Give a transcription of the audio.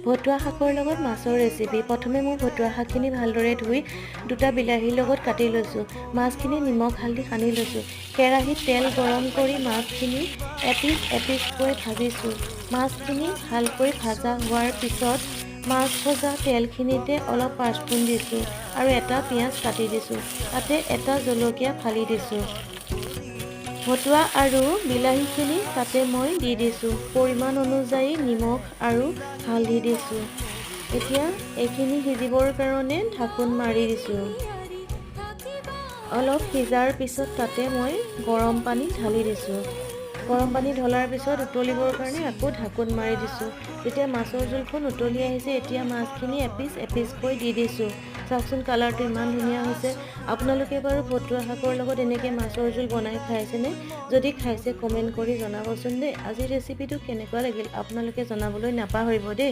ভতুৱা শাকৰ লগত মাছৰ ৰেচিপি। প্ৰথমে মই ভতুৱা শাকখিনি ভালদৰে ধুই দুটা বিলাহীৰ লগত কাটি লৈছোঁ। মাছখিনি নিমখ হালধি সানি লৈছোঁ। কেৰাহীত তেল গৰম কৰি মাছখিনি এপিচ এপিচকৈ ভাজিছোঁ। মাছখিনি ভালকৈ ভাজা হোৱাৰ পিছত মাছ ভজা তেলখিনিতে অলপ পাঁচফোৰণ দিছোঁ আৰু এটা পিঁয়াজ কাটি দিছোঁ। তাতে এটা জলকীয়া ফালি দিছোঁ। ভতুৱা আৰু বিলাহীখিনি তাতে মই দি দিছোঁ। পৰিমাণ অনুযায়ী নিমখ আৰু হালধি দিছোঁ। এতিয়া এইখিনি সিজিবৰ কাৰণে ঢাকোন মাৰি দিছোঁ। অলপ সিজাৰ পিছত তাতে মই গৰম পানী ঢালি দিছোঁ। গৰম পানী ঢলাৰ পিছত উতলিবৰ কাৰণে আকৌ ঢাকোন মাৰি দিছোঁ। যেতিয়া মাছৰ জোলখন উতলি আহিছে, এতিয়া মাছখিনি এপিচ এপিচকৈ দি দিছোঁ। চাওকচোন কালাৰটো ইমান ধুনীয়া হৈছে। আপোনালোকে বাৰু ভতুৱা শাকৰ লগত এনেকৈ মাছৰ জোল বনাই খাইছেনে? যদি খাইছে কমেণ্ট কৰি জনাবচোন দেই। আজিৰ ৰেচিপিটো কেনেকুৱা লাগিল আপোনালোকে জনাবলৈ নাপাহৰিব দেই।